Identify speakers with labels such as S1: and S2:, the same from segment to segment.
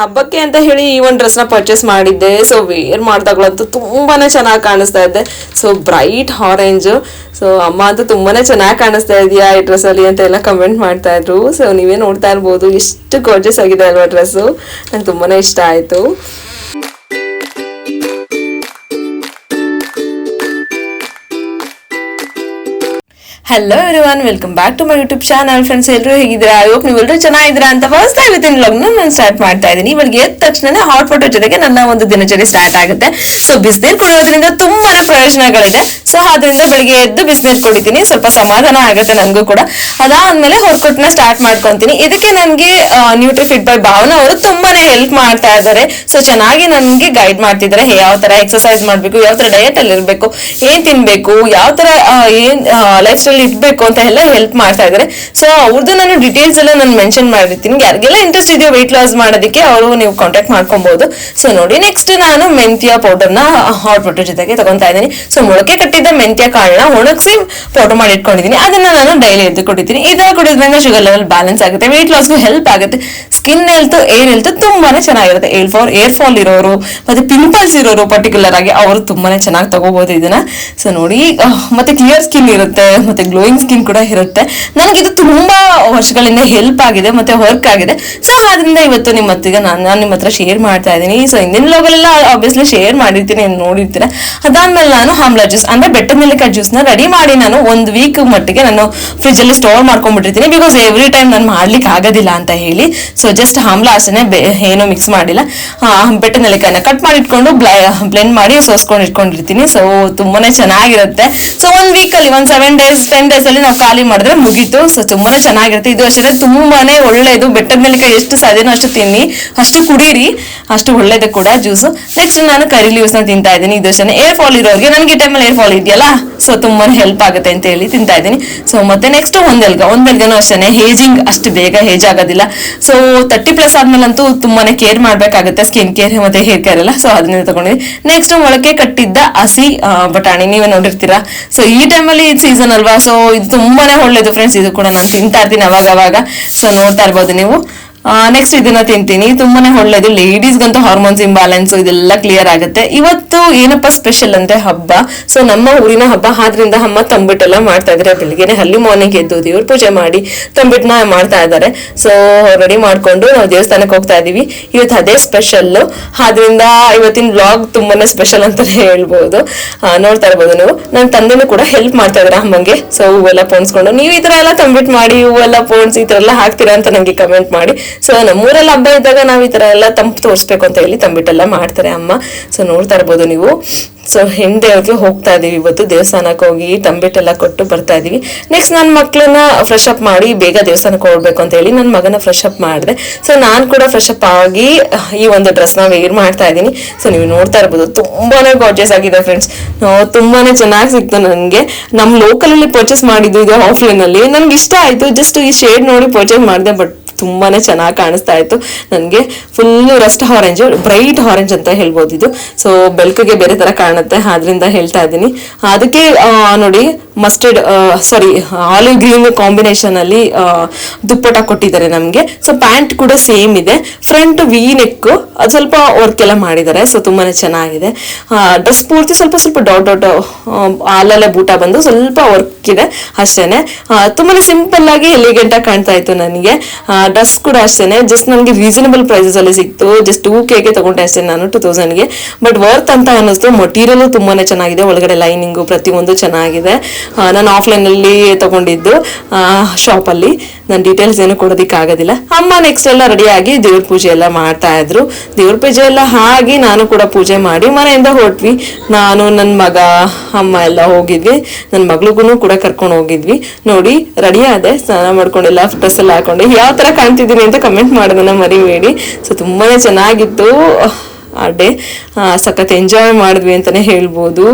S1: ಹಬ್ಬಕ್ಕೆ ಅಂತ ಹೇಳಿ ಈ ಒಂದು ಡ್ರೆಸ್ನ ಪರ್ಚೇಸ್ ಮಾಡಿದ್ದೆ. ಸೊ ವೇರ್ ಮಾಡಿದಾಗ್ಲಂತೂ ತುಂಬಾನೇ ಚೆನ್ನಾಗಿ ಕಾಣಿಸ್ತಾ ಇದ್ದೆ. So bright orange. ಸೊ ಅಮ್ಮ ಅಂತೂ ತುಂಬಾನೇ ಚೆನ್ನಾಗಿ ಕಾಣಿಸ್ತಾ ಇದೆಯಾ ಈ ಡ್ರೆಸ್ ಅಲ್ಲಿ ಅಂತ ಎಲ್ಲ ಕಮೆಂಟ್ ಮಾಡ್ತಾ ಇದ್ರು. ಸೊ ನೀವೇ ನೋಡ್ತಾ ಇರ್ಬೋದು ಎಷ್ಟು ಗಾರ್ಜಿಯಸ್ ಆಗಿದೆ ಅಲ್ವಾ ಡ್ರೆಸ್ಸು. ನಂಗೆ ತುಂಬಾನೇ ಇಷ್ಟ ಆಯ್ತು. Hello everyone, welcome back to my YouTube channel. Friends ಎಲ್ಲರೂ ಹೇಗಿದ್ದೀರಾ? ಐ ಹೋಪ್ ನೀವೆಲ್ಲರೂ ಚೆನ್ನಾಗಿದ್ದೀರಾ ಅಂತ ಫಸ್ಟ್ ಇವತ್ತಿನ ವ್ಲಾಗ್ನ ನಾನು ಸ್ಟಾರ್ಟ್ ಮಾಡ್ತಾ ಇದ್ದೀನಿ. ಇವಾಗ ಎದ್ದ ತಕ್ಷಣ ಹಾಟ್ ವಾಟರ್ ಜೊತೆಗೆ ನನ್ನ ಒಂದು ದಿನಚರಿ ಸ್ಟಾರ್ಟ್ ಆಗುತ್ತೆ. ಸೊ ಬಿಸಿನೀರು ಕುಡಿಯೋದ್ರಿಂದ ತುಂಬಾನೇ ಪ್ರಯೋಜನಗಳಿದೆ. ಸೊ ಅದರಿಂದ ಬೆಳಿಗ್ಗೆ ಎದ್ದು ಬಿಸಿನೀರು ಕುಡಿತೀನಿ, ಸ್ವಲ್ಪ ಸಮಾಧಾನ ಆಗುತ್ತೆ ನನಗೂ ಕೂಡ. ಅದಾದ್ಮೇಲೆ ಹೊರಕೊಟ್ಟನ್ನ ಸ್ಟಾರ್ಟ್ ಮಾಡ್ಕೊಂತೀನಿ. ಇದಕ್ಕೆ ನನಗೆ ನ್ಯೂಟ್ರಿಫಿಟ್ ಬೈ ಭಾವನಾ ಅವರು ತುಂಬಾನೇ ಹೆಲ್ಪ್ ಮಾಡ್ತಾ ಇದ್ದಾರೆ. ಸೊ ಚೆನ್ನಾಗಿ ನನಗೆ ಗೈಡ್ ಮಾಡ್ತಿದ್ದಾರೆ. ಯಾವ ತರ ಎಕ್ಸರ್ಸೈಸ್ ಮಾಡ್ಬೇಕು, ಯಾವ ತರ ಡಯಟ್ ಅಲ್ಲಿ ಇರಬೇಕು, ಏನ್ ತಿನ್ಬೇಕು, ಯಾವ ತರ ಏನ್ ಲೈಫ್ ಸ್ಟೈಲ್ ಇಟ್ಬೇಕು ಅಂತ ಎಲ್ಲ ಹೆಲ್ಪ್ ಮಾಡ್ತಾ ಇದ್ದಾರೆ. ಸೊ ಅವ್ರದ್ದು ನಾನು ಡೀಟೇಲ್ಸ್ ಎಲ್ಲ ನಾನು ಮೆನ್ಷನ್ ಮಾಡಿರ್ತೀನಿ. ಯಾರಿಗೆಲ್ಲ ಇಂಟ್ರೆಸ್ಟ್ ಇದೆಯೋ ವೆಯ್ಟ್ ಲಾಸ್ ಮಾಡೋದಕ್ಕೆ ಅವರು ನೀವು ಕಾಂಟ್ಯಾಕ್ಟ್ ಮಾಡ್ಕೊಬಹುದು. ಸೊ ನೋಡಿ, ನೆಕ್ಸ್ಟ್ ನಾನು ಮೆಂತ್ಯ ಪೌಡರ್ನ ಹಾಟ್ ವಾಟರ್ ಜೊತೆಗೆ ತಗೊಂತಾ ಇದ್ದೀನಿ. ಸೊ ಮೊಳಕೆ ಕಟ್ಟಿದ್ದ ಮೆಂತ್ಯ ಕಾಳನ್ನ ಒಣಗಿಸಿ ಪೌಡರ್ ಮಾಡಿ ಇಟ್ಕೊಂಡಿದ್ದೀನಿ. ಅದನ್ನ ನಾನು ಡೈಲಿ ಎದ್ದು ಕೊಟ್ಟಿದ್ದೀನಿ. ಇದನ್ನ ಕುಡಿದ್ರಿಂದ ಶುಗರ್ ಲೆವೆಲ್ ಬ್ಯಾಲೆನ್ಸ್ ಆಗುತ್ತೆ, ವೆಯ್ಟ್ ಲಾಸ್ಗೂ ಹೆಲ್ಪ್ ಆಗುತ್ತೆ, ಸ್ಕಿನ್ ಹೆಲ್ತ್, ಏರ್ ಹೆಲ್ತ್ ತುಂಬಾನೇ ಚೆನ್ನಾಗಿರುತ್ತೆ. ಏರ್ ಫಾಲ್ ಇರೋರು ಮತ್ತೆ ಪಿಂಪಲ್ಸ್ ಇರೋರು ಪರ್ಟಿಕ್ಯುಲರ್ ಆಗಿ ಅವರು ತುಂಬಾನೇ ಚೆನ್ನಾಗಿ ತಗೋಬಹುದು ಇದನ್ನ. ಸೊ ನೋಡಿ, ಮತ್ತೆ ಕ್ಲಿಯರ್ ಸ್ಕಿನ್ ಇರುತ್ತೆ, ಮತ್ತೆ ಗ್ಲೋಯಿಂಗ್ ಸ್ಕಿನ್ ಕೂಡ ಇರುತ್ತೆ. ನನಗೆ ಇದು ತುಂಬಾ ವರ್ಷಗಳಿಂದ ಹೆಲ್ಪ್ ಆಗಿದೆ ಮತ್ತೆ ವರ್ಕ್ ಆಗಿದೆ. ಸೊ ಅದರಿಂದ ಇವತ್ತು ನಾನು ನಿಮ್ಮ ಹತ್ರ ಶೇರ್ ಮಾಡ್ತಾ ಇದ್ದೀನಿ. ಸೊ ಹಿಂದಿನ ವ್ಲಾಗಲ್ಲೆಲ್ಲ ಆಬ್ವಿಯಸ್ಲಿ ಶೇರ್ ಮಾಡಿರ್ತೀನಿ, ನೋಡಿರ್ತೀರ. ಅದಾದ್ಮೇಲೆ ನಾನು ಆಮ್ಲಾ ಜ್ಯೂಸ್ ಅಂದ್ರೆ ಬೆಟ್ಟದ ನೆಲ್ಲಿಕಾಯಿ ಜ್ಯೂಸ್ ನ ರೆಡಿ ಮಾಡಿ ನಾನು 1 ವೀಕ್ ಮಟ್ಟಿಗೆ ನಾನು ಫ್ರಿಜ್ ಅಲ್ಲಿ ಸ್ಟೋರ್ ಮಾಡ್ಕೊಂಡ್ಬಿಟ್ಟಿರ್ತೀನಿ. ಬಿಕಾಸ್ ಎವ್ರಿ ಟೈಮ್ ನಾನು ಮಾಡ್ಲಿಕ್ಕೆ ಆಗೋದಿಲ್ಲ ಅಂತ ಹೇಳಿ. ಸೊ ಜಸ್ಟ್ ಆಮ್ಲಾ ಅಷ್ಟೇ, ಏನು ಮಿಕ್ಸ್ ಮಾಡಿಲ್ಲ. ಬೆಟ್ಟದ ನೆಲ್ಲಿಕಾಯಿನ ಕಟ್ ಮಾಡಿ ಇಟ್ಕೊಂಡು ಬ್ಲೆಂಡ್ ಮಾಡಿ ಸೋಸ್ಕೊಂಡು ಇಟ್ಕೊಂಡಿರ್ತೀನಿ. ಸೊ ತುಂಬಾನೇ ಚೆನ್ನಾಗಿರುತ್ತೆ. ಸೊ 1 ವೀಕ್ ಅಲ್ಲಿ 7 days 10 days ಅಲ್ಲಿ ನಾವು ಖಾಲಿ ಮಾಡಿದ್ರೆ ಮುಗೀತು. ಸೊ ತುಂಬಾನೇ ಚೆನ್ನಾಗಿರುತ್ತೆ. ಇದು ಅಷ್ಟೇ ತುಂಬಾನೇ ಒಳ್ಳೇದು. ಬೆಟ್ಟದ ನೆಲ್ಲಿಕಾಯಿ ಎಷ್ಟು ಸಾಧ್ಯನೋ ಅಷ್ಟು ತಿನ್ನಿ, ಅಷ್ಟು ಕುಡೀರಿ, ಅಷ್ಟು ಒಳ್ಳೇದು ಕೂಡ ಜ್ಯೂಸ್. ನೆಕ್ಸ್ಟ್ ನಾನು ಕರಿ ಲೀವ್ಸ್ ನ ತಿಂತಾ ಇದ್ದೀನಿ. ಇದು ಅಷ್ಟೇ ಏರ್ ಫಾಲ್ ಇರೋರಿಗೆ, ನನಗೆ ಟೈಮಲ್ಲಿ ಏರ್ ಫಾಲ್ ಇದೆಯಲ್ಲ, ಸೊ ತುಂಬಾನೇ ಹೆಲ್ಪ್ ಆಗುತ್ತೆ ಅಂತ ಹೇಳಿ ತಿಂತಾ ಇದ್ದೀನಿ. ಸೊ ಮತ್ತೆ ನೆಕ್ಸ್ಟ್ ಒಂದೆಲ್ಗನೂ ಅಷ್ಟೇ ಹೇಜಿಂಗ್ ಅಷ್ಟು ಬೇಗ ಹೇಜ್ ಆಗೋದಿಲ್ಲ. ಸೊ 30+ ಆದ್ಮೇಲಂತೂ ತುಂಬಾನೇ ಕೇರ್ ಮಾಡ್ಬೇಕಾಗುತ್ತೆ, ಸ್ಕಿನ್ ಕೇರ್ ಮತ್ತೆ ಹೇರ್ ಕೇರ್ ಎಲ್ಲ. ಸೊ ಅದನ್ನ ತಗೊಂಡಿದ್ದೀನಿ. ನೆಕ್ಸ್ಟ್ ಮೊಳಕೆ ಕಟ್ಟಿದ್ದ ಹಸಿ ಬಟಾಣಿ, ನೀವೇ ನೋಡಿರ್ತೀರಾ. ಸೊ ಈ ಟೈಮಲ್ಲಿ ಸೀಸನ್ ಅಲ್ವಾ, ಸೊ ಇದು ತುಂಬಾನೇ ಒಳ್ಳೇದು ಫ್ರೆಂಡ್ಸ್. ಇದು ಕೂಡ ನಾನು ತಿಂತಾ ಇರ್ತೀನಿ ಅವಾಗ. ಸೊ ನೋಡ್ತಾ ಇರ್ಬೋದು ನೀವು. ನೆಕ್ಸ್ಟ್ ಇದನ್ನ ತಿಂತೀನಿ, ತುಂಬಾನೇ ಒಳ್ಳೇದು. ಲೇಡೀಸ್ಗಂತೂ ಹಾರ್ಮೋನ್ಸ್ ಇಂಬ್ಯಾಲೆನ್ಸ್ ಇದೆಲ್ಲ ಕ್ಲಿಯರ್ ಆಗುತ್ತೆ. ಇವತ್ತು ಏನಪ್ಪಾ ಸ್ಪೆಷಲ್ ಅಂದ್ರೆ ಹಬ್ಬ. ಸೊ ನಮ್ಮ ಊರಿನ ಹಬ್ಬ ಆದ್ರಿಂದ ಅಮ್ಮ ತಂಬಿಟ್ಟೆಲ್ಲ ಮಾಡ್ತಾ ಇದಾರೆ. ಬೆಳಿಗ್ಗೆನೆ ಹಲ್ಲಿ ಮಾರ್ನಿಂಗ್ ಎದ್ದು ದೇವ್ರ ಪೂಜೆ ಮಾಡಿ ತಂಬಿಟ್ಟನ್ನ ಮಾಡ್ತಾ ಇದ್ದಾರೆ. ಸೊ ರೆಡಿ ಮಾಡ್ಕೊಂಡು ನಾವು ದೇವಸ್ಥಾನಕ್ಕೆ ಹೋಗ್ತಾ ಇದೀವಿ. ಇವತ್ತು ಅದೇ ಸ್ಪೆಷಲ್. ಆದ್ರಿಂದ ಇವತ್ತಿನ ವ್ಲಾಗ್ ತುಂಬಾನೇ ಸ್ಪೆಷಲ್ ಅಂತಾನೆ ಹೇಳ್ಬೋದು. ನೋಡ್ತಾ ಇರ್ಬೋದು ನೀವು. ನನ್ನ ತಂದೆನೂ ಕೂಡ ಹೆಲ್ಪ್ ಮಾಡ್ತಾ ಇದಾರೆ ಅಮ್ಮಂಗೆ. ಸೊ ಹೂವೆಲ್ಲ ಪೋಣಿಸ್ಕೊಂಡು, ನೀವು ಈ ತರ ಎಲ್ಲ ತಂಬಿಟ್ಟು ಮಾಡಿ ಹೂವೆಲ್ಲ ಪೋಣಿಸಿ ಈ ತರ ಎಲ್ಲ ಹಾಕ್ತೀರಾ ಅಂತ ನಂಗೆ ಕಮೆಂಟ್ ಮಾಡಿ. ಸೊ ನಮ್ಮೂರಲ್ಲಿ ಹಬ್ಬ ಇದ್ದಾಗ ನಾವ್ ಈ ತರ ಎಲ್ಲ ತಂಪು ತೋರಿಸ್ಬೇಕು ಅಂತ ಹೇಳಿ ತಂಬಿಟ್ಟೆಲ್ಲ ಮಾಡ್ತಾರೆ ಅಮ್ಮ. ಸೊ ನೋಡ್ತಾ ಇರ್ಬೋದು ನೀವು. ಸೊ ಹೆಣ್ದೇವ್ರಿಗೆ ಹೋಗ್ತಾ ಇದೀವಿ ಇವತ್ತು. ದೇವಸ್ಥಾನಕ್ಕೆ ಹೋಗಿ ತಂಬಿಟ್ಟೆಲ್ಲ ಕೊಟ್ಟು ಬರ್ತಾ ಇದೀವಿ. ನೆಕ್ಸ್ಟ್ ನನ್ನ ಮಕ್ಳನ್ನ ಫ್ರೆಶ್ ಅಪ್ ಮಾಡಿ ಬೇಗ ದೇವಸ್ಥಾನಕ್ಕೆ ಹೋಗ್ಬೇಕು ಅಂತ ಹೇಳಿ ನನ್ನ ಮಗನ ಫ್ರೆಶ್ ಅಪ್ ಮಾಡಿದೆ. ಸೊ ನಾನು ಕೂಡ ಫ್ರೆಶ್ ಅಪ್ ಆಗಿ ಈ ಒಂದು ಡ್ರೆಸ್ ನ ವೇರ್ ಮಾಡ್ತಾ ಇದ್ದೀನಿ. ಸೊ ನೀವು ನೋಡ್ತಾ ಇರ್ಬೋದು ತುಂಬಾನೇ ಗಾರ್ಜಿಯಸ್ ಆಗಿದೆ ಫ್ರೆಂಡ್ಸ್. ತುಂಬಾನೇ ಚೆನ್ನಾಗಿ ಸಿಕ್ತು ನನಗೆ. ನಮ್ಮ ಲೋಕಲ್ ಅಲ್ಲಿ ಪರ್ಚೇಸ್ ಮಾಡಿದ್ದು ಇದು ಆಫ್ಲೈನ್ ಅಲ್ಲಿ. ನನ್ಗೆ ಇಷ್ಟ ಆಯ್ತು. ಜಸ್ಟ್ ಈ ಶೇಡ್ ನೋಡಿ ಪರ್ಚೇಸ್ ಮಾಡಿದೆ. ಬಟ್ ತುಂಬಾನೇ ಚೆನ್ನಾಗಿ ಕಾಣಿಸ್ತಾ ಇತ್ತು ನನಗೆ. Full Rust orange, bright orange ಅಂತ ಹೇಳ್ಬೋದು ಇದು. ಸೊ ಬೆಳಕಿಗೆ ಬೇರೆ ತರ ಕಾಣುತ್ತೆ, ಆದ್ರಿಂದ ಹೇಳ್ತಾ ಇದ್ದೀನಿ. ಅದಕ್ಕೆ ನೋಡಿ ಮಸ್ಟರ್ಡ್ ಆಲಿವ್ ಗ್ರೀನ್ ಕಾಂಬಿನೇಷನ್ ಅಲ್ಲಿ ದುಪ್ಪಟ ಕೊಟ್ಟಿದ್ದಾರೆ ನಮ್ಗೆ. ಸೊ ಪ್ಯಾಂಟ್ ಕೂಡ ಸೇಮ್ ಇದೆ. ಫ್ರಂಟ್ ವಿ ನೆಕ್ ಅದು ಸ್ವಲ್ಪ ವರ್ಕ್ ಎಲ್ಲ ಮಾಡಿದ್ದಾರೆ. ಸೊ ತುಂಬಾನೇ ಚೆನ್ನಾಗಿದೆ. ಡ್ರೆಸ್ ಪೂರ್ತಿ ಸ್ವಲ್ಪ ಡಾಟ್ ಅಲ್ಲಲ್ಲೇ ಬೂಟ ಬಂದು ಸ್ವಲ್ಪ ವರ್ಕ್ ಇದೆ ಅಷ್ಟೇನೆ. ತುಂಬಾನೇ ಸಿಂಪಲ್ ಆಗಿ ಎಲಿಗೆಂಟ್ ಆಗಿ ಕಾಣ್ತಾ ಇತ್ತು ನನಗೆ. ಡ್ರೆಸ್ ಕೂಡ ಅಷ್ಟೇನೆ, ಜಸ್ಟ್ ನನಗೆ ರೀಸನಬಲ್ ಪ್ರೈಸಸ್ ಅಲ್ಲಿ ಸಿಕ್ತು. ಜಸ್ಟ್ 2K ತಗೊಂಡೆ ಅಷ್ಟೇ ನಾನು, 2000ಗೆ. ಬಟ್ ವರ್ತ್ ಅಂತ ಅನ್ನಿಸ್ತು. ಮಟೀರಿಯಲ್ ತುಂಬಾನೇ ಚೆನ್ನಾಗಿದೆ, ಒಳಗಡೆ ಲೈನಿಂಗು ಪ್ರತಿಯೊಂದು ಚೆನ್ನಾಗಿದೆ. ನಾನು ಆಫ್ಲೈನ್ ಅಲ್ಲಿ ತಗೊಂಡಿದ್ದು ಶಾಪ್ ಅಲ್ಲಿ. ನಾನು ಡೀಟೇಲ್ಸ್ ಏನು ಕೊಡೋದಿಕ್ ಆಗೋದಿಲ್ಲ. ಅಮ್ಮ ನೆಕ್ಸ್ಟ್ ಎಲ್ಲ ರೆಡಿ ಆಗಿ ದೇವ್ರ ಪೂಜೆ ಎಲ್ಲ ಮಾಡ್ತಾ ಇದ್ರು. ದೇವ್ರ ಪೂಜೆ ಎಲ್ಲ ಆಗಿ ನಾನು ಕೂಡ ಪೂಜೆ ಮಾಡಿ ಮನೆಯಿಂದ ಹೊರಟ್ವಿ. ನಾನು, ನನ್ನ ಮಗ, ಅಮ್ಮ ಎಲ್ಲ ಹೋಗಿದ್ವಿ. ನನ್ನ ಮಗಳಿಗೂ ಕೂಡ ಕರ್ಕೊಂಡು ಹೋಗಿದ್ವಿ. ನೋಡಿ ರೆಡಿ ಆದೆ, ಸ್ನಾನ ಮಾಡ್ಕೊಂಡೆಲ್ಲ ಡ್ರೆಸ್ ಎಲ್ಲ ಹಾಕೊಂಡೆ. ಯಾವ ತರ ಕಾಣ್ತಿದ್ದೀನಿ ಅಂತ ಕಮೆಂಟ್ ಮಾಡೋದನ್ನ ಮರಿಬೇಡಿ. ಸೊ ತುಂಬಾನೇ ಚೆನ್ನಾಗಿತ್ತು ಆ ಡೇ. ಸಖತ್ ಎಂಜಾಯ್ ಮಾಡಿದ್ವಿ ಅಂತಾನೆ ಹೇಳ್ಬೋದು.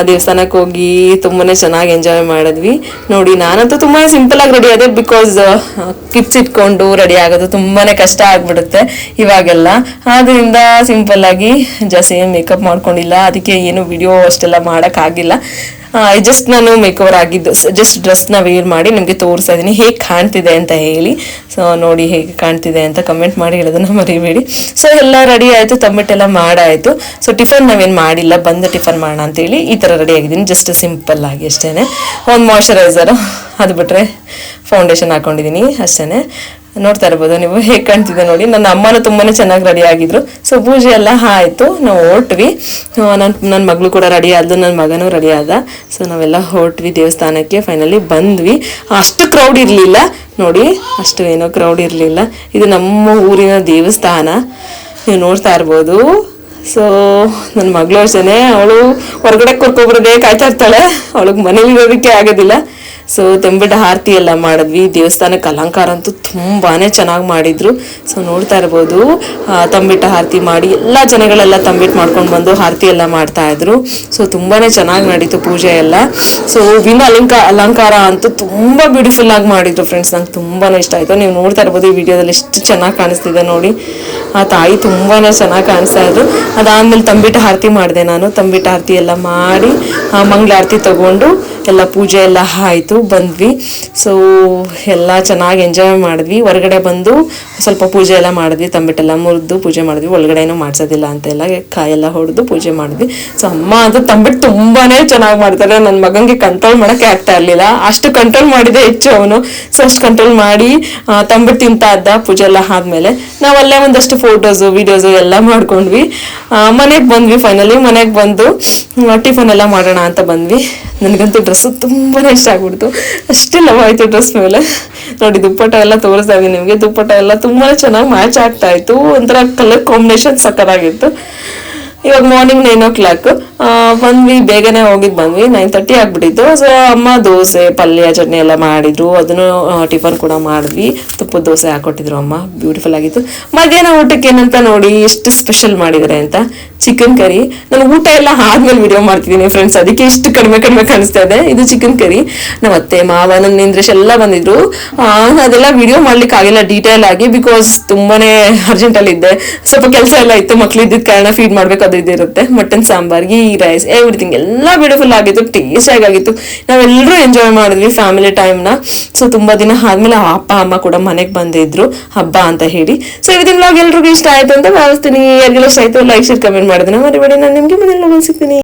S1: ದೇವಸ್ಥಾನಕ್ಕೆ ಹೋಗಿ ತುಂಬಾನೇ ಚೆನ್ನಾಗಿ ಎಂಜಾಯ್ ಮಾಡಿದ್ವಿ. ನೋಡಿ ನಾನಂತೂ ತುಂಬಾನೇ ಸಿಂಪಲ್ ಆಗಿ ರೆಡಿ ಆದೆ. ಬಿಕಾಸ್ ಕಿಡ್ಸ್ ಇಟ್ಕೊಂಡು ರೆಡಿ ಆಗೋದು ತುಂಬಾನೇ ಕಷ್ಟ ಆಗ್ಬಿಡುತ್ತೆ ಇವಾಗೆಲ್ಲ. ಆದ್ರಿಂದ ಸಿಂಪಲ್ ಆಗಿ ಜಾಸ್ತಿ ಮೇಕಪ್ ಮಾಡ್ಕೊಂಡಿಲ್ಲ. ಅದಕ್ಕೆ ಏನು ವಿಡಿಯೋ ಅಷ್ಟೆಲ್ಲ ಮಾಡಕ್ ಆಗಿಲ್ಲ. ಜಸ್ಟ್ ನಾನು ಮೇಕ್ ಓವರ್ ಆಗಿದ್ದು, ಜಸ್ಟ್ ಡ್ರೆಸ್ನ ವೇರ್ ಮಾಡಿ ನಿಮಗೆ ತೋರಿಸ್ತಾ ಇದ್ದೀನಿ ಹೇಗೆ ಕಾಣ್ತಿದೆ ಅಂತ ಹೇಳಿ. ಸೊ ನೋಡಿ ಹೇಗೆ ಕಾಣ್ತಿದೆ ಅಂತ ಕಮೆಂಟ್ ಮಾಡಿ ಹೇಳೋದನ್ನ ಮರಿಬೇಡಿ. ಸೊ ಎಲ್ಲ ರೆಡಿ ಆಯಿತು, ತಂಬಿಟ್ಟೆಲ್ಲ ಮಾಡಾಯಿತು. ಸೊ ಟಿಫನ್ ನಾವೇನು ಮಾಡಿಲ್ಲ, ಬಂದು ಟಿಫನ್ ಮಾಡೋಣ ಅಂತೇಳಿ ಈ ಥರ ರೆಡಿ ಆಗಿದ್ದೀನಿ. ಜಸ್ಟ್ ಸಿಂಪಲ್ ಆಗಿ ಅಷ್ಟೇ. ಒಂದು ಮಾಯ್ಶ್ಚರೈಸರು, ಅದು ಬಿಟ್ಟರೆ ಫೌಂಡೇಶನ್ ಹಾಕೊಂಡಿದ್ದೀನಿ ಅಷ್ಟೇ. ನೋಡ್ತಾ ಇರ್ಬೋದು ನೀವು ಹೇಗೆ ಕಾಣ್ತಿದೆ ನೋಡಿ. ನನ್ನ ಅಮ್ಮನೂ ತುಂಬಾ ಚೆನ್ನಾಗಿ ರೆಡಿ ಆಗಿದ್ರು. ಸೊ ಪೂಜೆ ಎಲ್ಲ ಆಯಿತು, ನಾವು ಹೊರಟ್ವಿ. ನನ್ನ ಮಗಳು ಕೂಡ ರೆಡಿ ಆದ್ಲು, ನನ್ನ ಮಗನೂ ರೆಡಿ ಆದ. ಸೊ ನಾವೆಲ್ಲ ಹೊರಟ್ವಿ ದೇವಸ್ಥಾನಕ್ಕೆ. ಫೈನಲಿ ಬಂದ್ವಿ. ಅಷ್ಟು ಕ್ರೌಡ್ ಇರಲಿಲ್ಲ ನೋಡಿ, ಅಷ್ಟು ಏನೋ ಕ್ರೌಡ್ ಇರಲಿಲ್ಲ. ಇದು ನಮ್ಮ ಊರಿನ ದೇವಸ್ಥಾನ, ನೀವು ನೋಡ್ತಾ ಇರ್ಬೋದು. ಸೊ ನನ್ನ ಮಗಳು ಅಷ್ಟೇ, ಅವಳು ಹೊರಗಡೆ ಕರ್ಕೊಬರೋದೇ ಕಾಯ್ತಾ ಇರ್ತಾಳೆ, ಅವಳಿಗೆ ಮನೇಲಿ ಇರೋದಕ್ಕೆ ಆಗೋದಿಲ್ಲ. ಸೊ ತಂಬಿಟ್ಟ ಆರತಿ ಎಲ್ಲ ಮಾಡಿದ್ವಿ. ದೇವಸ್ಥಾನಕ್ಕೆ ಅಲಂಕಾರ ಅಂತೂ ತುಂಬಾ ಚೆನ್ನಾಗಿ ಮಾಡಿದ್ರು. ಸೊ ನೋಡ್ತಾ ಇರ್ಬೋದು, ತಂಬಿಟ್ಟ ಆರತಿ ಮಾಡಿ ಎಲ್ಲ ಜನಗಳೆಲ್ಲ ತಂಬಿಟ್ಟು ಮಾಡ್ಕೊಂಡು ಬಂದು ಆರತಿ ಎಲ್ಲ ಮಾಡ್ತಾ ಇದ್ರು. ಸೊ ತುಂಬಾ ಚೆನ್ನಾಗಿ ನಡೀತು ಪೂಜೆ ಎಲ್ಲ. ಸೊ ಹೂವಿನ ಅಲಂಕಾರ ಅಂತೂ ತುಂಬ ಬ್ಯೂಟಿಫುಲ್ ಆಗಿ ಮಾಡಿದ್ರು ಫ್ರೆಂಡ್ಸ್, ನಂಗೆ ತುಂಬಾ ಇಷ್ಟ ಆಯಿತು. ನೀವು ನೋಡ್ತಾ ಇರ್ಬೋದು ಈ ವಿಡಿಯೋದಲ್ಲಿ ಎಷ್ಟು ಚೆನ್ನಾಗಿ ಕಾಣಿಸ್ತಿದೆ ನೋಡಿ. ಆ ತಾಯಿ ತುಂಬಾ ಚೆನ್ನಾಗಿ ಕಾಣಿಸ್ತಾ ಇದ್ರು. ಅದಾದ್ಮೇಲೆ ತಂಬಿಟ್ಟ ಆರತಿ ಮಾಡಿದೆ ನಾನು. ತಂಬಿಟ್ಟ ಆರತಿ ಎಲ್ಲ ಮಾಡಿ ಮಂಗಳಾರತಿ ತಗೊಂಡು ಎಲ್ಲ ಪೂಜೆ ಎಲ್ಲ ಆಯಿತು, ಬಂದ್ವಿ. ಸೊ ಎಲ್ಲ ಚೆನ್ನಾಗಿ ಎಂಜಾಯ್ ಮಾಡಿದ್ವಿ. ಹೊರಗಡೆ ಬಂದು ಸ್ವಲ್ಪ ಪೂಜೆ ಎಲ್ಲ ಮಾಡಿದ್ವಿ, ತಂಬಿಟ್ಟೆಲ್ಲ ಮುರಿದು ಪೂಜೆ ಮಾಡಿದ್ವಿ. ಒಳಗಡೆ ಏನೂ ಮಾಡಿಸೋದಿಲ್ಲ ಅಂತೆಲ್ಲ ಕಾಯೆಲ್ಲ ಹೊಡೆದು ಪೂಜೆ ಮಾಡಿದ್ವಿ. ಸೊ ಅಮ್ಮ ಅಂತೂ ತಂಬಿಟ್ಟು ತುಂಬಾ ಚೆನ್ನಾಗಿ ಮಾಡ್ತಾರೆ. ನನ್ನ ಮಗನಿಗೆ ಕಂಟ್ರೋಲ್ ಮಾಡೋಕ್ಕೆ ಆಗ್ತಾ ಇರಲಿಲ್ಲ, ಅಷ್ಟು ಕಂಟ್ರೋಲ್ ಮಾಡಿದೆ ಹೆಚ್ಚು ಅವನು. ಸೊ ಅಷ್ಟು ಕಂಟ್ರೋಲ್ ಮಾಡಿ ತಂಬಿಟ್ಟು ತಿಂತಾ ಇದ್ದ. ಪೂಜೆ ಎಲ್ಲ ಆದಮೇಲೆ ನಾವಲ್ಲೇ ಒಂದಷ್ಟು ಫೋಟೋಸು ವಿಡಿಯೋಸು ಎಲ್ಲ ಮಾಡ್ಕೊಂಡ್ವಿ. ಮನೆಗೆ ಬಂದ್ವಿ. ಫೈನಲಿ ಮನೆಗೆ ಬಂದು ಟಿಫನ್ ಎಲ್ಲ ಮಾಡೋಣ ಅಂತ ಬಂದ್ವಿ. ನನಗಂತೂ ಡ್ರೆಸ್ಸು ತುಂಬಾ ಇಷ್ಟ ಆಗ್ಬಿಡ್ತು, ಅಷ್ಟೇ ಲವ್ ಆಯಿತು ಡ್ರೆಸ್ ಮೇಲೆ. ನೋಡಿ ದುಪ್ಪಟ್ಟ ಎಲ್ಲ ತೋರಿಸ್ತಾ ಇದ್ದೀನಿ ನಿಮಗೆ. ದುಪ್ಪಟ್ಟ ಎಲ್ಲ ತುಂಬಾ ಚೆನ್ನಾಗಿ ಮ್ಯಾಚ್ ಆಗ್ತಾ ಇತ್ತು, ಒಂಥರ ಕಲರ್ ಕಾಂಬಿನೇಷನ್ ಸಕ್ಕತ್ತಾಗಿತ್ತು. ಇವಾಗ ಮಾರ್ನಿಂಗ್ 9 o'clock ಬಂದ್ವಿ, ಬೇಗನೆ ಹೋಗಿದ್ದು ಬಂದ್ವಿ. 9:30 ಆಗ್ಬಿಟ್ಟಿತ್ತು. ಸೊ ಅಮ್ಮ ದೋಸೆ ಪಲ್ಯ ಚಟ್ನಿ ಎಲ್ಲ ಮಾಡಿದ್ರು, ಅದನ್ನು ಟಿಫನ್ ಕೂಡ ಮಾಡಿದ್ವಿ. ತುಪ್ಪದ ದೋಸೆ ಹಾಕೊಟ್ಟಿದ್ರು ಅಮ್ಮ, ಬ್ಯೂಟಿಫುಲ್ ಆಗಿತ್ತು. ಮಧ್ಯಾಹ್ನ ಊಟಕ್ಕೆ ಏನಂತ ನೋಡಿ ಎಷ್ಟು ಸ್ಪೆಷಲ್ ಮಾಡಿದ್ದಾರೆ ಅಂತ, ಚಿಕನ್ ಕರಿ. ನಾನು ಊಟ ಎಲ್ಲ ಆದ್ಮೇಲೆ ವಿಡಿಯೋ ಮಾಡ್ತಿದ್ದೀನಿ ಫ್ರೆಂಡ್ಸ್, ಅದಕ್ಕೆ ಇಷ್ಟು ಕಡಿಮೆ ಕಾಣಿಸ್ತಾ ಇದೆ. ಇದು ಚಿಕನ್ ಕರಿ. ನಮ್ಮ ಅತ್ತೆ ಮಾವ ನನ್ನ ಇಂದ್ರೇಶ್ ಎಲ್ಲ ಬಂದಿದ್ರು. ಅದೆಲ್ಲ ವಿಡಿಯೋ ಮಾಡ್ಲಿಕ್ಕೆ ಆಗಿಲ್ಲ ಡೀಟೇಲ್ ಆಗಿ, ಬಿಕಾಸ್ ತುಂಬಾನೇ ಅರ್ಜೆಂಟಲ್ಲಿ ಇದ್ದೆ. ಸ್ವಲ್ಪ ಕೆಲಸ ಎಲ್ಲ ಇತ್ತು, ಮಕ್ಳಿದ್ದಿದ್ದ ಕಾರಣ ಫೀಡ್ ಮಾಡ್ಬೇಕು, ಅದು ಇದಿರುತ್ತೆ. Mutton sambar, ghee rice, everything ಎಲ್ಲ ಬ್ಯೂಟಿಫುಲ್ ಆಗಿತ್ತು, ಟೇಸ್ಟಿಯಾಗಿ ಆಗಿತ್ತು. ನಾವೆಲ್ಲರೂ ಎಂಜಾಯ್ ಮಾಡಿದ್ವಿ ಫ್ಯಾಮಿಲಿ ಟೈಮ್ನ. ಸೊ ತುಂಬಾ ದಿನ ಆದ್ಮೇಲೆ ಅಪ್ಪ ಅಮ್ಮ ಕೂಡ ಮನೆಗೆ ಬಂದಿದ್ರು ಹಬ್ಬ ಅಂತ ಹೇಳಿ. ಸೊ ಇವತ್ತಿನ ವ್ಲಾಗ್ ಎಲ್ರಿಗೂ ಇಷ್ಟ ಆಯ್ತು ಅಂತ ಭಾವಿಸ್ತೀನಿ. ಯಾರಿಗೆಲ್ಲ ಇಷ್ಟ ಆಯ್ತು ಲೈಕ್ ಶೇರ್ ಕಮೆಂಟ್ ಮಾಡಿದ್ರೆ ಮರಿಬೇಡಿ. ನಾನು ನಿಮ್ಗೆ ಮುಂದಿನ ಸಿಗ್ತೀನಿ.